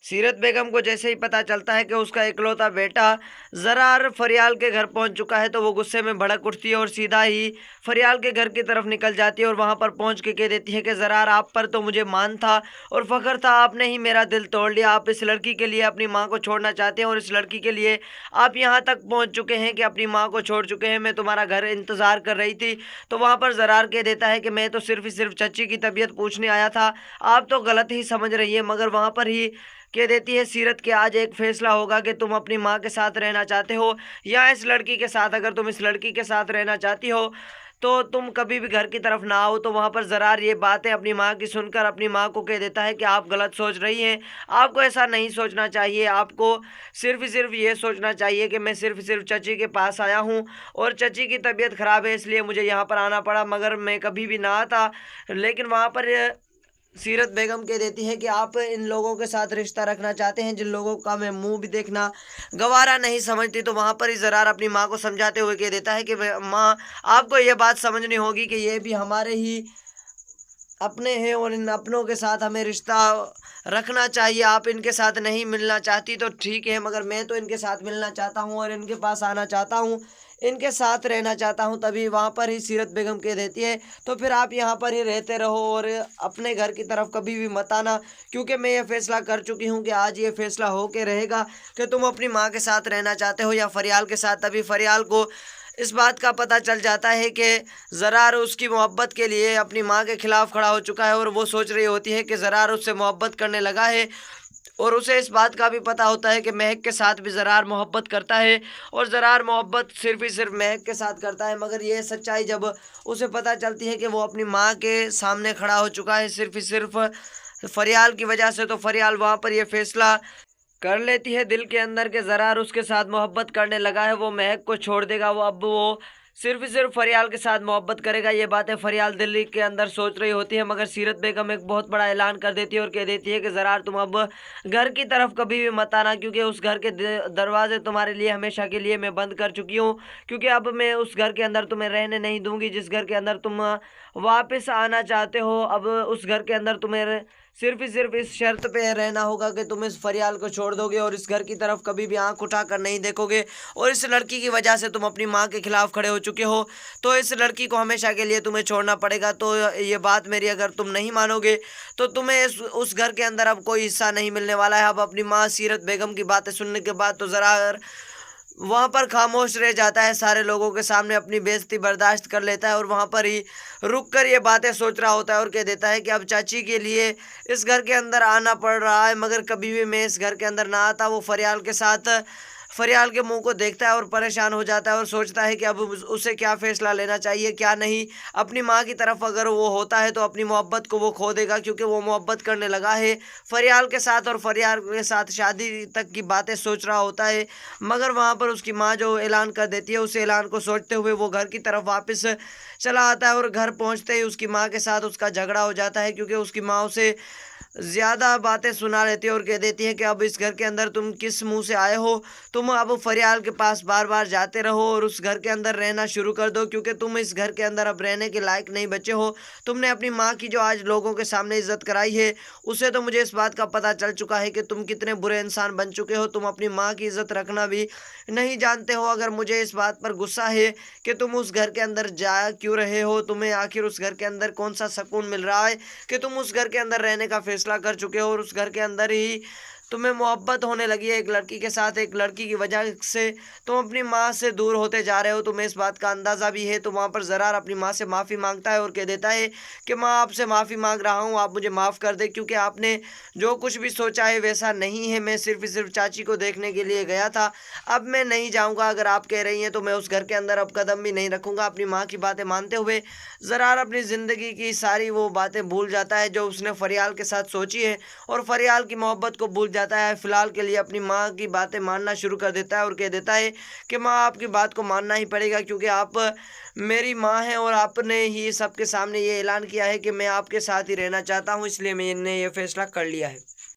सीरत बेगम को जैसे ही पता चलता है कि उसका इकलौता बेटा ज़रार फरियाल के घर पहुंच चुका है तो वो गुस्से में भड़क उठती है और सीधा ही फरियाल के घर की तरफ निकल जाती है और वहां पर पहुंच के कह देती है कि ज़रार, आप पर तो मुझे मान था और फ़ख्र था, आपने ही मेरा दिल तोड़ लिया। आप इस लड़की के लिए अपनी माँ को छोड़ना चाहते हैं और इस लड़की के लिए आप यहाँ तक पहुँच चुके हैं कि अपनी माँ को छोड़ चुके हैं। मैं तुम्हारा घर इंतज़ार कर रही थी। तो वहाँ पर ज़रार कह देता है कि मैं तो सिर्फ ही सिर्फ चची की तबीयत पूछने आया था, आप तो गलत ही समझ रही है। मगर वहाँ पर ही कह देती है सीरत कि आज एक फैसला होगा कि तुम अपनी माँ के साथ रहना चाहते हो या इस लड़की के साथ। अगर तुम इस लड़की के साथ रहना चाहती हो तो तुम कभी भी घर की तरफ ना आओ। तो वहाँ पर ज़रार ये बातें अपनी माँ की सुनकर अपनी माँ को कह देता है कि आप गलत सोच रही हैं, आपको ऐसा नहीं सोचना चाहिए। आपको सिर्फ ही सिर्फ ये सोचना चाहिए कि मैं सिर्फ सिर्फ चची के पास आया हूँ और चची की तबीयत ख़राब है इसलिए मुझे यहाँ पर आना पड़ा, मगर मैं कभी भी ना आता। लेकिन वहाँ पर सीरत बेगम कह देती है कि आप इन लोगों के साथ रिश्ता रखना चाहते हैं जिन लोगों का मैं मुंह भी देखना गवारा नहीं समझती। तो वहाँ पर ही ज़रार अपनी माँ को समझाते हुए कह देता है कि माँ, आपको ये बात समझनी होगी कि ये भी हमारे ही अपने हैं और इन अपनों के साथ हमें रिश्ता रखना चाहिए। आप इनके साथ नहीं मिलना चाहती तो ठीक है, मगर मैं तो इनके साथ मिलना चाहता हूँ और इनके पास आना चाहता हूँ, इनके साथ रहना चाहता हूँ। तभी वहाँ पर ही सीरत बेगम कह देती है तो फिर आप यहाँ पर ही रहते रहो और अपने घर की तरफ कभी भी मत आना, क्योंकि मैं ये फैसला कर चुकी हूँ कि आज ये फैसला हो के रहेगा कि तुम अपनी माँ के साथ रहना चाहते हो या फरियाल के साथ। तभी फरियाल को इस बात का पता चल जाता है कि ज़रार उसकी मोहब्बत के लिए अपनी माँ के ख़िलाफ़ खड़ा हो चुका है और वो सोच रही होती है कि ज़रार उससे मोहब्बत करने लगा है। और उसे इस बात का भी पता होता है कि महक के साथ भी ज़रार मोहब्बत करता है और ज़रार मोहब्बत सिर्फ ही सिर्फ महक के साथ करता है। मगर ये सच्चाई जब उसे पता चलती है कि वो अपनी माँ के सामने खड़ा हो चुका है सिर्फ ही सिर्फ फरियाल की वजह से, तो फरियाल वहाँ पर यह फैसला कर लेती है दिल के अंदर के ज़रार उसके साथ मोहब्बत करने लगा है, वो महक को छोड़ देगा। वो अब वो सिर्फ ही सिर्फ फरियाल के साथ मोहब्बत करेगा। ये बातें फरियाल दिल्ली के अंदर सोच रही होती है, मगर सीरत बेगम एक बहुत बड़ा ऐलान कर देती है और कह देती है कि ज़रार, तुम अब घर की तरफ कभी भी मत आना, क्योंकि उस घर के दरवाजे तुम्हारे लिए हमेशा के लिए मैं बंद कर चुकी हूँ। क्योंकि अब मैं उस घर के अंदर तुम्हें रहने नहीं दूंगी जिस घर के अंदर तुम वापस आना चाहते हो। अब उस घर के अंदर तुम्हें सिर्फ ही सिर्फ इस शर्त पे रहना होगा कि तुम इस फरियाल को छोड़ दोगे और इस घर की तरफ कभी भी आंख उठाकर नहीं देखोगे। और इस लड़की की वजह से तुम अपनी माँ के खिलाफ खड़े हो चुके हो, तो इस लड़की को हमेशा के लिए तुम्हें छोड़ना पड़ेगा। तो ये बात मेरी अगर तुम नहीं मानोगे तो तुम्हें उस घर के अंदर अब कोई हिस्सा नहीं मिलने वाला है। अब अपनी माँ सीरत बेगम की बातें सुनने के बाद तो ज़रा वहाँ पर खामोश रह जाता है, सारे लोगों के सामने अपनी बेइज्जती बर्दाश्त कर लेता है और वहाँ पर ही रुक कर ये बातें सोच रहा होता है और कह देता है कि अब चाची के लिए इस घर के अंदर आना पड़ रहा है, मगर कभी भी मैं इस घर के अंदर ना आता। वो फरियाल के साथ फरियाल के मुंह को देखता है और परेशान हो जाता है और सोचता है कि अब उसे क्या फ़ैसला लेना चाहिए क्या नहीं। अपनी माँ की तरफ अगर वो होता है तो अपनी मोहब्बत को वो खो देगा, क्योंकि वो मोहब्बत करने लगा है फरियाल के साथ और फरियाल के साथ शादी तक की बातें सोच रहा होता है। मगर वहाँ पर उसकी माँ जो ऐलान कर देती है, उस ऐलान को सोचते हुए वो घर की तरफ वापस चला आता है और घर पहुँचते ही उसकी माँ के साथ उसका झगड़ा हो जाता है, क्योंकि उसकी माँ उसे ज़्यादा बातें सुना लेती है और कह देती है कि अब इस घर के अंदर तुम किस मुंह से आए हो, तुम अब फरियाल के पास बार बार जाते रहो और उस घर के अंदर रहना शुरू कर दो, क्योंकि तुम इस घर के अंदर अब रहने के लायक नहीं बचे हो। तुमने अपनी माँ की जो आज लोगों के सामने इज्जत कराई है, उसे तो मुझे इस बात का पता चल चुका है कि तुम कितने बुरे इंसान बन चुके हो। तुम अपनी माँ की इज्जत रखना भी नहीं जानते हो। अगर मुझे इस बात पर गुस्सा है कि तुम उस घर के अंदर जा क्यों रहे हो, तुम्हें आखिर उस घर के अंदर कौन सा सुकून मिल रहा है कि तुम उस घर के अंदर रहने का फैसला कर चुके हो और उस घर के अंदर ही तुम्हें मोहब्बत होने लगी है एक लड़की के साथ। एक लड़की की वजह से तुम अपनी माँ से दूर होते जा रहे हो, तुम्हें इस बात का अंदाज़ा भी है। तो वहाँ पर ज़रार अपनी माँ से माफ़ी मांगता है और कह देता है कि माँ, आपसे माफ़ी मांग रहा हूँ, आप मुझे माफ़ कर दे, क्योंकि आपने जो कुछ भी सोचा है वैसा नहीं है। मैं सिर्फ चाची को देखने के लिए गया था, अब मैं नहीं जाऊँगा। अगर आप कह रही हैं तो मैं उस घर के अंदर अब कदम भी नहीं रखूँगा। अपनी माँ की बातें मानते हुए ज़रार अपनी ज़िंदगी की सारी वो बातें भूल जाता है जो उसने फरियाल के साथ सोची है और फरियाल की मोहब्बत को भूल जाता है। फ़िलहाल के लिए अपनी माँ की बातें मानना शुरू कर देता है और कह देता है कि माँ, आपकी बात को मानना ही पड़ेगा, क्योंकि आप मेरी माँ हैं और आपने ही सबके सामने ये ऐलान किया है कि मैं आपके साथ ही रहना चाहता हूँ, इसलिए मैंने ये फ़ैसला कर लिया है।